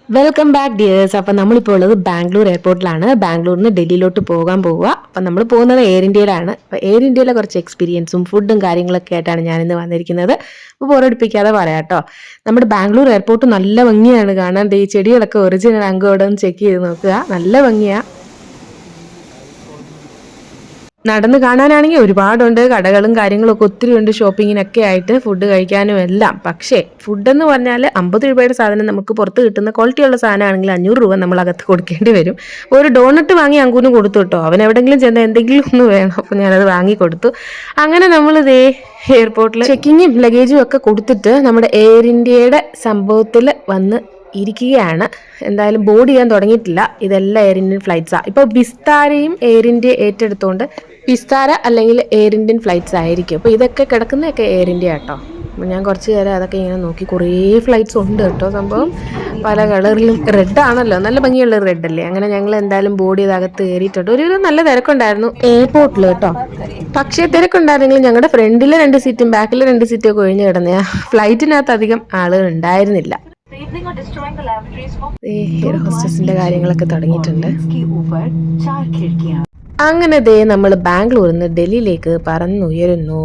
Welcome back dears. അപ്പം നമ്മളിപ്പോൾ ഉള്ളത് ബാംഗ്ലൂർ എയർപോർട്ടിലാണ്. ബാംഗ്ലൂരിൽ നിന്ന് ഡൽഹിയിലോട്ട് പോകാൻ പോവുക. അപ്പം നമ്മൾ പോകുന്നത് എയർ ഇന്ത്യയിലാണ്. അപ്പോൾ എയർ ഇന്ത്യയിലെ കുറച്ച് എക്സ്പീരിയൻസും ഫുഡും കാര്യങ്ങളൊക്കെ ആയിട്ടാണ് ഞാനിന്ന് വന്നിരിക്കുന്നത്. അപ്പോൾ ബോറടിപ്പിക്കാതെ പറയാം കേട്ടോ. നമ്മുടെ ബാംഗ്ലൂർ എയർപോർട്ട് നല്ല ഭംഗിയാണ് കാണാൻ. ഈ ചെടികളൊക്കെ ഒറിജിനൽ അങ്കോടെ ഒന്ന് ചെക്ക് ചെയ്ത് നോക്കുക. നല്ല ഭംഗിയാണ്. നടന്ന് കാണാനാണെങ്കിൽ ഒരുപാടുണ്ട്, കടകളും കാര്യങ്ങളൊക്കെ ഒത്തിരി ഉണ്ട്, ഷോപ്പിങ്ങിനൊക്കെ ആയിട്ട്, ഫുഡ് കഴിക്കാനും എല്ലാം. പക്ഷേ ഫുഡെന്ന് പറഞ്ഞാൽ 50 രൂപയുടെ സാധനം നമുക്ക് പുറത്ത് കിട്ടുന്ന ക്വാളിറ്റിയുള്ള സാധനമാണെങ്കിൽ 500 രൂപ നമ്മൾ അകത്ത് കൊടുക്കേണ്ടി വരും. ഒരു ഡോണറ്റ് വാങ്ങി അങ്കൂന്ന് കൊടുത്തു കേട്ടോ. അവൻ എവിടെയെങ്കിലും ചെന്ന് എന്തെങ്കിലും ഒന്ന് വേണം, അപ്പോൾ ഞാനത് വാങ്ങി കൊടുത്തു. അങ്ങനെ നമ്മൾ ഇതേ എയർപോർട്ടിൽ ചെക്കിങ്ങും ലഗേജും ഒക്കെ കൊടുത്തിട്ട് നമ്മുടെ എയർ ഇന്ത്യയുടെ സംഭവത്തിൽ വന്ന് ഇരിക്കുകയാണ്. എന്തായാലും ബോർഡ് ചെയ്യാൻ തുടങ്ങിയിട്ടില്ല. ഇതെല്ലാം എയർ ഇന്ത്യൻ ഫ്ലൈറ്റ്സാണ്. ഇപ്പോൾ വിസ്താരയും എയർ ഇന്ത്യ ഏറ്റെടുത്തുകൊണ്ട് വിസ്താര അല്ലെങ്കിൽ എയർ ഇന്ത്യൻ ഫ്ലൈറ്റ്സ് ആയിരിക്കും. അപ്പോൾ ഇതൊക്കെ കിടക്കുന്നതൊക്കെ എയർ ഇന്ത്യ കേട്ടോ. അപ്പോൾ ഞാൻ കുറച്ച് നേരം അതൊക്കെ ഇങ്ങനെ നോക്കി. കുറേ ഫ്ലൈറ്റ്സ് ഉണ്ട് കേട്ടോ. സംഭവം പല കളറിലും റെഡ് ആണല്ലോ, നല്ല ഭംഗിയുള്ള റെഡ് അല്ലേ. അങ്ങനെ ഞങ്ങൾ എന്തായാലും ബോർഡ് ചെയ്ത് അകത്ത് കയറിയിട്ടുണ്ട്. ഒരു നല്ല തിരക്കുണ്ടായിരുന്നു എയർപോർട്ടിൽ കേട്ടോ. പക്ഷേ തിരക്കുണ്ടായിരുന്നെങ്കിലും ഞങ്ങളുടെ ഫ്രണ്ടിലെ 2 സീറ്റും ബാക്കിലെ 2 സീറ്റും ഒക്കെ ഒഴിഞ്ഞു കിടന്ന ഫ്ലൈറ്റിനകത്ത് അധികം ആളുകൾ ഉണ്ടായിരുന്നില്ല. എയർ ഹോസ്റ്റസിന്റെ കാര്യങ്ങളൊക്കെ തുടങ്ങിയിട്ടുണ്ട്. അങ്ങനെ ദേ നമ്മൾ ബാംഗ്ലൂരിൽ നിന്ന് ഡൽഹിയിലേക്ക് പറന്നുയരുന്നു.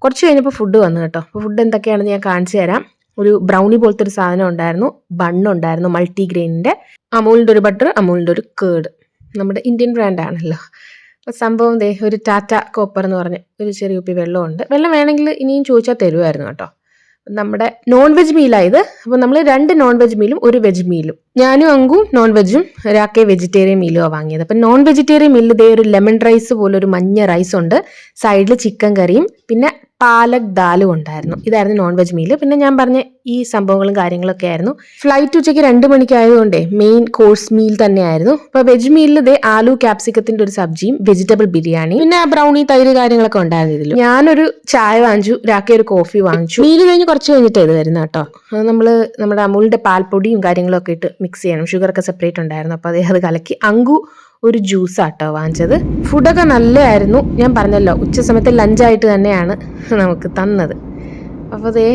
കുറച്ച് കഴിഞ്ഞപ്പോൾ ഫുഡ് വന്നു കേട്ടോ. അപ്പോൾ ഫുഡ് എന്തൊക്കെയാണെന്ന് ഞാൻ കാണിച്ചു തരാം. ഒരു ബ്രൗണി പോലത്തെ ഒരു സാധനം ഉണ്ടായിരുന്നു, ബണ്ണുണ്ടായിരുന്നു മൾട്ടിഗ്രെയിനിൻ്റെ, അമൂലിൻ്റെ ഒരു ബട്ടർ, അമൂലിൻ്റെ ഒരു കേർഡ്, നമ്മുടെ ഇന്ത്യൻ ബ്രാൻഡാണല്ലോ. അപ്പോൾ സംഭവം ദേ ഒരു ടാറ്റ കോപ്പർ എന്ന് പറഞ്ഞ് ഒരു ചെറിയ കുപ്പി വെള്ളമുണ്ട്. വെള്ളം വേണമെങ്കിൽ ഇനിയും ചോദിച്ചാൽ തരുമായിരുന്നു കേട്ടോ. നമ്മുടെ നോൺ വെജ് മീലായത്. അപ്പോൾ നമ്മൾ 2 നോൺ വെജ് മീലും 1 വെജ് മീലും. ഞാനും അങ്കും നോൺ വെജും ഒരാൾക്ക് വെജിറ്റേറിയൻ മീലുമാണ് വാങ്ങിയത്. അപ്പം നോൺ വെജിറ്റേറിയൻ മീലിൽ ഇതേ ഒരു ലെമൺ റൈസ് പോലെ ഒരു മഞ്ഞ റൈസ് ഉണ്ട്, സൈഡിൽ ചിക്കൻ കറിയും പിന്നെ പാലക് ദാലും ഉണ്ടായിരുന്നു. ഇതായിരുന്നു നോൺ വെജ് മീല്. പിന്നെ ഞാൻ പറഞ്ഞ ഈ സംഭവങ്ങളും കാര്യങ്ങളൊക്കെ ആയിരുന്നു. ഫ്ലൈറ്റ് ഉച്ചയ്ക്ക് 2 മണിക്കായതുകൊണ്ടേ മെയിൻ കോഴ്സ് മീൽ തന്നെയായിരുന്നു. അപ്പോൾ വെജ് മീലിൽ ഇതേ ആലു ക്യാപ്സിക്കത്തിന്റെ ഒരു സബ്ജിയും വെജിറ്റബിൾ ബിരിയാണി പിന്നെ ബ്രൗണി തൈര് കാര്യങ്ങളൊക്കെ ഉണ്ടായിരുന്നു ഇതിൽ. ഞാനൊരു ചായ വാങ്ങിച്ചു, രാക്കി ഒരു കോഫി വാങ്ങിച്ചു. മീൽ കഴിഞ്ഞ് കുറച്ച് കഴിഞ്ഞിട്ട് ഇത് വരുന്നത് കേട്ടോ. അത് നമ്മുടെ അമൂലിന്റെ പാൽപ്പൊടിയും കാര്യങ്ങളൊക്കെ ഇട്ട് മിക്സ് ചെയ്യണം. ഷുഗറൊക്കെ സെപ്പറേറ്റ് ഉണ്ടായിരുന്നു. അപ്പോൾ അത് കലക്കി. അങ്കു ഒരു ജ്യൂസാട്ടോ വാങ്ങിച്ചത്. ഫുഡൊക്കെ നല്ലതായിരുന്നു. ഞാൻ പറഞ്ഞല്ലോ ഉച്ച സമയത്ത് ലഞ്ചായിട്ട് തന്നെയാണ് നമുക്ക് തന്നത്. അപ്പോൾ അതേ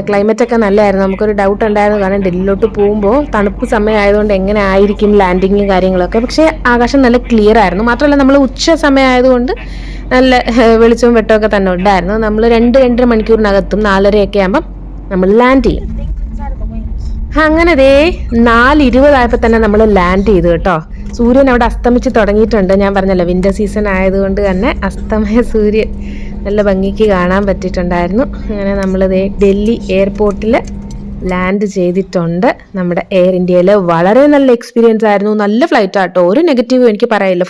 ക്ലൈമറ്റൊക്കെ നല്ലതായിരുന്നു. നമുക്കൊരു ഡൗട്ട് ഉണ്ടായിരുന്നു, കാരണം ഡൽഹിയിലോട്ട് പോകുമ്പോൾ തണുപ്പ് സമയമായതുകൊണ്ട് എങ്ങനെ ആയിരിക്കും ലാൻഡിങ്ങും കാര്യങ്ങളൊക്കെ. പക്ഷേ ആകാശം നല്ല ക്ലിയർ ആയിരുന്നു. മാത്രമല്ല നമ്മൾ ഉച്ച സമയമായതുകൊണ്ട് നല്ല വെളിച്ചവും വെട്ടമൊക്കെ തന്നെ ഉണ്ടായിരുന്നു. നമ്മൾ 2-2.5 മണിക്കൂറിനകത്തും 4:30 ആകുമ്പം നമ്മൾ ലാൻഡ് ചെയ്യും. അങ്ങനെ ദേ 4:20 ആയപ്പോൾ തന്നെ നമ്മൾ ലാൻഡ് ചെയ്തു കേട്ടോ. സൂര്യൻ അവിടെ അസ്തമിച്ച് തുടങ്ങിയിട്ടുണ്ട്. ഞാൻ പറഞ്ഞല്ലോ വിൻ്റർ സീസൺ ആയതുകൊണ്ട് തന്നെ അസ്തമയ സൂര്യൻ നല്ല ഭംഗിക്ക് കാണാൻ പറ്റിയിട്ടുണ്ടായിരുന്നു. അങ്ങനെ നമ്മൾ ദേ ഡൽഹി എയർപോർട്ടിൽ ലാൻഡ് ചെയ്തിട്ടുണ്ട്. നമ്മുടെ എയർ ഇന്ത്യയിൽ വളരെ നല്ല എക്സ്പീരിയൻസ് ആയിരുന്നു. നല്ല ഫ്ലൈറ്റ് ആട്ടോ, ഒരു നെഗറ്റീവ് എനിക്ക് പറയില്ല.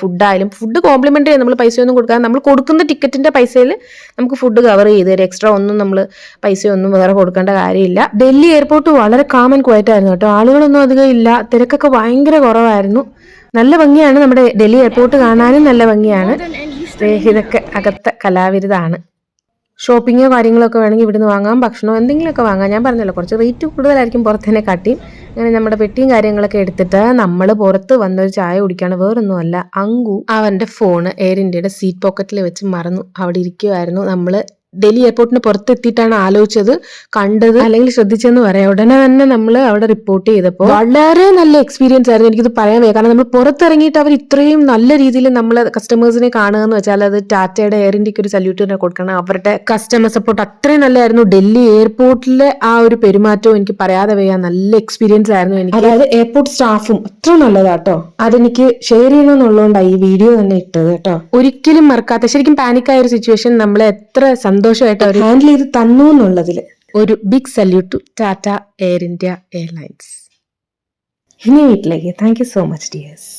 ഫുഡ് കോംപ്ലിമെൻ്റ് ചെയ്ത് നമ്മൾ പൈസയൊന്നും കൊടുക്കാതെ നമ്മൾ കൊടുക്കുന്ന ടിക്കറ്റിൻ്റെ പൈസയിൽ നമുക്ക് ഫുഡ് കവർ ചെയ്ത് തരും. എക്സ്ട്രാ ഒന്നും നമ്മൾ പൈസയൊന്നും വേറെ കൊടുക്കേണ്ട കാര്യമില്ല. ഡൽഹി എയർപോർട്ട് വളരെ കാം ആൻഡ് ക്വയറ്റ് ആയിരുന്നു കേട്ടോ. ആളുകളൊന്നും അധികം ഇല്ല, തിരക്കൊക്കെ ഭയങ്കര കുറവായിരുന്നു. നല്ല ഭംഗിയാണ് നമ്മുടെ ഡൽഹി എയർപോർട്ട് കാണാനും നല്ല ഭംഗിയാണ്. ഇതൊക്കെ അകത്തെ കലാവിരുതാണ്. ഷോപ്പിങ്ങോ കാര്യങ്ങളൊക്കെ വേണമെങ്കിൽ ഇവിടുന്ന് വാങ്ങാം, ഭക്ഷണമോ എന്തെങ്കിലുമൊക്കെ വാങ്ങാം. ഞാൻ പറഞ്ഞല്ലോ കുറച്ച് റേറ്റ് കൂടുതലായിരിക്കും പുറത്തന്നെ കാട്ടി. അങ്ങനെ നമ്മുടെ പെട്ടിയും കാര്യങ്ങളൊക്കെ എടുത്തിട്ട് നമ്മൾ പുറത്ത് വന്നൊരു ചായ കുടിക്കുകയാണ്. വേറൊന്നുമല്ല, അങ്കു അവൻ്റെ ഫോണ് എയർ ഇന്ത്യയുടെ സീറ്റ് പോക്കറ്റിൽ വെച്ച് മറന്നു അവിടെ ഇരിക്കുമായിരുന്നു. നമ്മൾ ഡൽഹി എയർപോർട്ടിന് പുറത്തെത്തിയിട്ടാണ് ആലോചിച്ചത്, കണ്ടത്, അല്ലെങ്കിൽ ശ്രദ്ധിച്ചെന്ന് പറയാം. ഉടനെ തന്നെ നമ്മൾ അവിടെ റിപ്പോർട്ട് ചെയ്തപ്പോൾ വളരെ നല്ല എക്സ്പീരിയൻസ് ആയിരുന്നു. എനിക്കിത് പറയാൻ വയ്യ, കാരണം നമ്മൾ പുറത്തിറങ്ങിയിട്ട് അവർ ഇത്രയും നല്ല രീതിയിൽ നമ്മൾ കസ്റ്റമേഴ്സിനെ കാണുക എന്ന് വെച്ചാൽ അത് ടാറ്റയുടെ എയർ ഇന്ത്യക്ക് ഒരു സല്യൂട്ട് തന്നെ കൊടുക്കണം. അവരുടെ കസ്റ്റമർ സപ്പോർട്ട് അത്രയും നല്ലതായിരുന്നു. ഡൽഹി എയർപോർട്ടിലെ ആ ഒരു പെരുമാറ്റവും എനിക്ക് പറയാതെ വയ്യ, നല്ല എക്സ്പീരിയൻസ് ആയിരുന്നു എനിക്ക്. അതായത് എയർപോർട്ട് സ്റ്റാഫും അത്ര നല്ലതാട്ടോ. അതെനിക്ക് ഷെയർ ചെയ്യണമെന്നുള്ളതുകൊണ്ടാണ് ഈ വീഡിയോ തന്നെ ഇട്ടത് കേട്ടോ. ഒരിക്കലും മറക്കാത്ത, ശരിക്കും പാനിക്കായ ഒരു സിറ്റുവേഷൻ നമ്മളെ എത്ര സന്തോഷമായിട്ട് അവർ ഹാൻഡിൽ ചെയ്ത് തന്നു എന്നുള്ളതിൽ ഒരു big salute to Tata Air India airlines. ഇനി വീട്ടിലേക്ക്. Thank you so much dears.